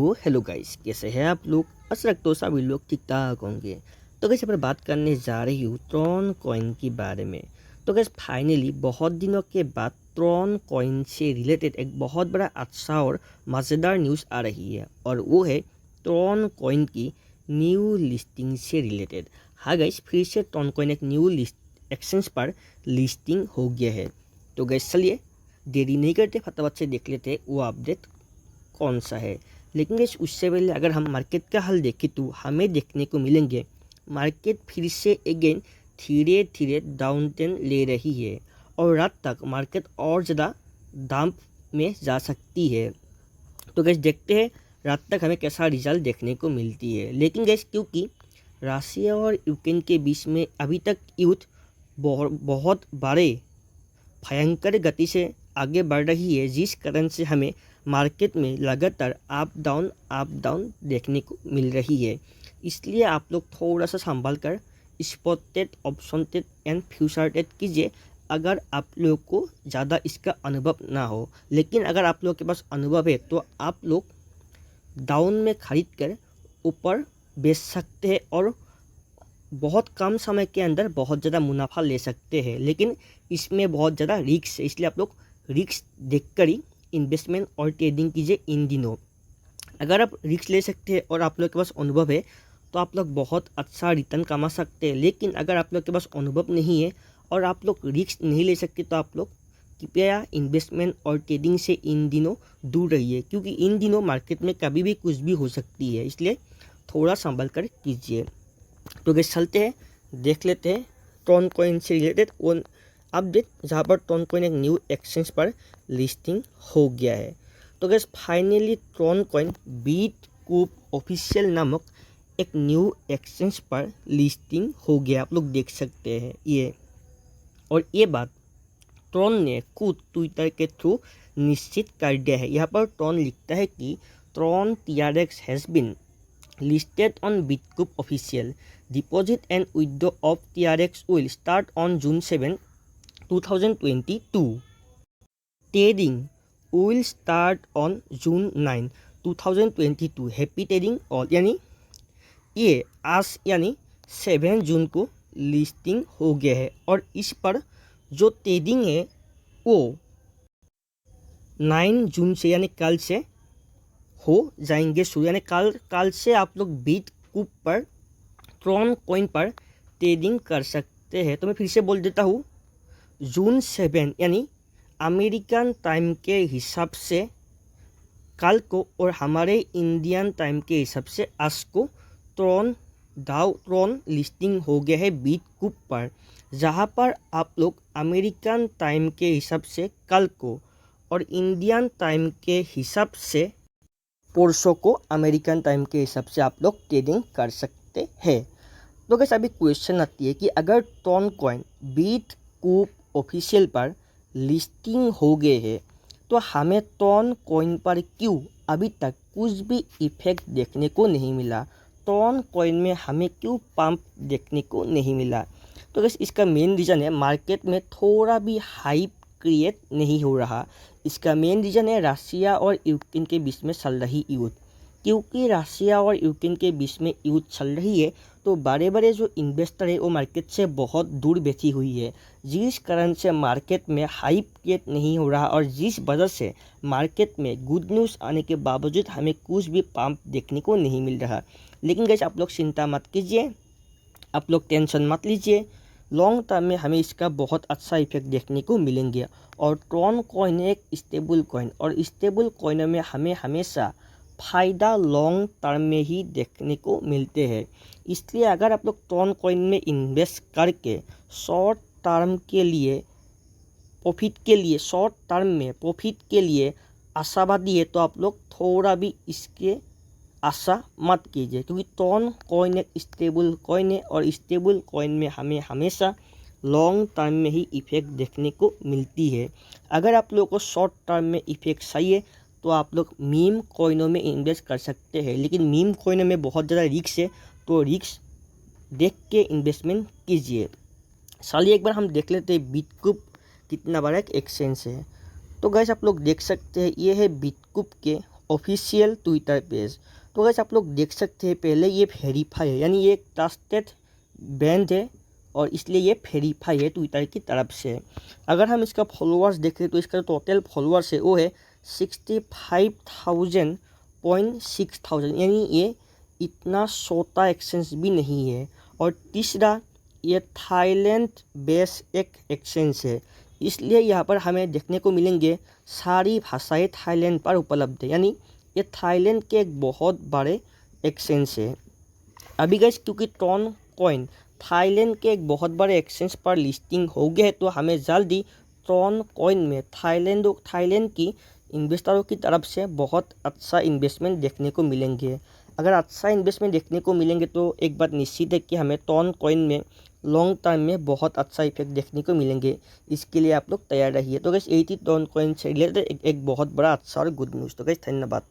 तो hello guys, कैसे हैं आप लोग। आशा रखता हूँ सभी लोग ठीक ठाक होंगे। तो गाइस पर बात करने जा रही हूँ ट्रॉन कॉइन के बारे में। तो गाइस फाइनली बहुत दिनों के बाद ट्रॉन कॉइन से रिलेटेड एक बहुत बड़ा अच्छा और मज़ेदार न्यूज़ आ रही है, और वो है ट्रॉन कॉइन की न्यू लिस्टिंग से रिलेटेड। हाँ गाइस, फिर से ट्रॉन कॉइन एक न्यू लिस्ट एक्सचेंज पर लिस्टिंग हो गया है। तो गाइस चलिए देरी नहीं करते, फटाफट से देख लेते वो अपडेट कौन सा है। लेकिन गाइस उससे पहले अगर हम मार्केट का हाल देखें तो हमें देखने को मिलेंगे मार्केट फिर से अगेन धीरे धीरे डाउन ट्रेंड ले रही है, और रात तक मार्केट और ज़्यादा डंप में जा सकती है। तो गैस देखते हैं रात तक हमें कैसा रिजल्ट देखने को मिलती है। लेकिन गैस क्योंकि रशिया और यूक्रेन के बीच में अभी तक युद्ध बहुत बड़े भयंकर गति से आगे बढ़ रही है, जिस कारण से हमें मार्केट में लगातार अप डाउन देखने को मिल रही है। इसलिए आप लोग थोड़ा सा संभाल कर spot trade, option trade and future trade कीजिए, अगर आप लोग को ज़्यादा इसका अनुभव ना हो। लेकिन अगर आप लोग के पास अनुभव है तो आप लोग डाउन में खरीद कर ऊपर बेच सकते हैं और बहुत कम समय के अंदर बहुत ज़्यादा मुनाफा ले सकते हैं। लेकिन इसमें बहुत ज़्यादा रिस्क है, इसलिए आप लोग रिस्क देखकर ही इन्वेस्टमेंट और ट्रेडिंग कीजिए इन दिनों। अगर आप रिस्क ले सकते हैं और आप लोग के पास अनुभव है तो आप लोग बहुत अच्छा रिटर्न कमा सकते हैं। लेकिन अगर आप लोग के पास अनुभव नहीं है और आप लोग रिस्क नहीं ले सकते तो आप लोग कृपया इन्वेस्टमेंट और ट्रेडिंग से इन दिनों दूर रहिए, क्योंकि इन दिनों मार्केट में कभी भी कुछ भी हो सकती है, इसलिए थोड़ा संभल कर कीजिए। तो गैस चलते हैं, देख लेते हैं ट्रॉन कॉइन से रिलेटेड वन अपडेट, जहाँ पर ट्रॉन कॉइन एक न्यू एक्सचेंज पर लिस्टिंग हो गया है। तो guys finally Tron coin Bitkub official नामक एक न्यू एक्सचेंज पर लिस्टिंग हो गया, आप लोग देख सकते हैं ये। और ये बात ट्रॉन ने खुद ट्विटर के थ्रू निश्चित कर दिया है। यहाँ पर ट्रॉन लिखता है कि Tron TRX has been listed on Bitcoop official. Deposit and withdraw of TRX will start on June 7, 2022. Trading will start on June 9, 2022. Happy trading all. यानी ये आज यानी 7 जून को लिस्टिंग हो गया है, और इस पर जो ट्रेडिंग है वो 9 जून से यानी कल से हो जाएंगे शुरू। यानी कल से आप लोग बिटकूप पर ट्रॉन कॉइन पर ट्रेडिंग कर सकते हैं। तो मैं फिर से बोल देता हूँ, जून 7 यानी अमेरिकन टाइम के हिसाब से कल को और हमारे इंडियन टाइम के हिसाब से आज को ट्रॉन लिस्टिंग हो गया है बिटकूप पर, जहाँ पर आप लोग अमेरिकन टाइम के हिसाब से कल को और इंडियन टाइम के हिसाब से परसों को अमेरिकन टाइम के हिसाब से आप लोग ट्रेडिंग कर सकते हैं। तो कैसे अभी क्वेश्चन आती है कि अगर ट्रॉन कॉइन बिटकूप ऑफिशियल पर लिस्टिंग हो गए हैं तो हमें ट्रॉन कॉइन पर क्यों अभी तक कुछ भी इफेक्ट देखने को नहीं मिला, ट्रॉन कॉइन में हमें क्यों पंप देखने को नहीं मिला। तो कैसे इसका मेन रीज़न है मार्केट में थोड़ा भी हाइप क्रिएट नहीं हो रहा। इसका मेन रीज़न है रशिया और यूक्रेन के बीच में चल रही युद्ध। क्योंकि रशिया और यूक्रेन के बीच में युद्ध चल रही है तो बड़े बड़े जो इन्वेस्टर है वो मार्केट से बहुत दूर बैठी हुई है, जिस कारण से मार्केट में हाइप क्रिएट नहीं हो रहा, और जिस वजह से मार्केट में गुड न्यूज़ आने के बावजूद हमें कुछ भी पंप देखने को नहीं मिल रहा। लेकिन गाइस आप लोग चिंता मत कीजिए, आप लोग टेंशन मत लीजिए, लॉन्ग टर्म में हमें इसका बहुत अच्छा इफेक्ट देखने को मिलेंगे। और ट्रॉन कॉइन एक स्टेबल कॉइन, और स्टेबल कॉइन में हमें हमेशा फ़ायदा लॉन्ग टर्म में ही देखने को मिलते हैं। इसलिए अगर आप लोग ट्रॉन कॉइन में इन्वेस्ट करके शॉर्ट टर्म में प्रॉफिट के लिए आशावादी है तो आप लोग थोड़ा भी इसके आशा मत कीजिए, क्योंकि ट्रॉन कॉइन एक स्टेबल कॉइन है, और स्टेबल कॉइन में हमें हमेशा लॉन्ग टर्म में ही इफेक्ट देखने को मिलती है। अगर आप लोगों को शॉर्ट टर्म में इफेक्ट चाहिए तो आप लोग मीम कॉइनों में इन्वेस्ट कर सकते हैं, लेकिन मीम कॉइनों में बहुत ज़्यादा रिस्क है, तो रिस्क देख के इन्वेस्टमेंट कीजिए। चलिए एक बार हम देख लेते हैं बिटकूप कितना बड़ा एक एक्सचेंज है। तो गाइस आप लोग देख सकते हैं ये है बिटकूप के ऑफिशियल ट्विटर पेज। तो गैस आप लोग देख सकते हैं पहले ये वेरीफाई है, यानी ये एक ट्रस्टेड ब्रांड है और इसलिए ये वेरीफाई है ट्विटर की तरफ से। अगर हम इसका फॉलोअर्स देखें तो इसका टोटल फॉलोअर्स है वो है 65,000.6,000, यानी ये इतना छोटा एक्सचेंज भी नहीं है। और तीसरा, ये थाईलैंड बेस्ड एक एक्सचेंज है, इसलिए यहाँ पर हमें देखने को मिलेंगे सारी भाषाएं थाईलैंड पर उपलब्ध है, यानी ये थाईलैंड के एक बहुत बड़े एक्सचेंज है। अभी गैस क्योंकि ट्रॉन कॉइन थाईलैंड के एक बहुत बड़े एक्सचेंज पर लिस्टिंग हो गया है, तो हमें जल्दी ट्रॉन कॉइन में थाईलैंड की इन्वेस्टरों की तरफ से बहुत अच्छा इन्वेस्टमेंट देखने को मिलेंगे। अगर अच्छा इन्वेस्टमेंट देखने को मिलेंगे तो एक बात निश्चित है कि हमें ट्रॉन कॉइन में लॉन्ग टर्म में बहुत अच्छा इफेक्ट देखने को मिलेंगे। इसके लिए आप लोग तैयार रहिए। तो गैस 80 ट्रॉन कॉइन से रिलेटेड एक बहुत बड़ा अच्छा और गुड न्यूज़। तो गैस धन्यवाद।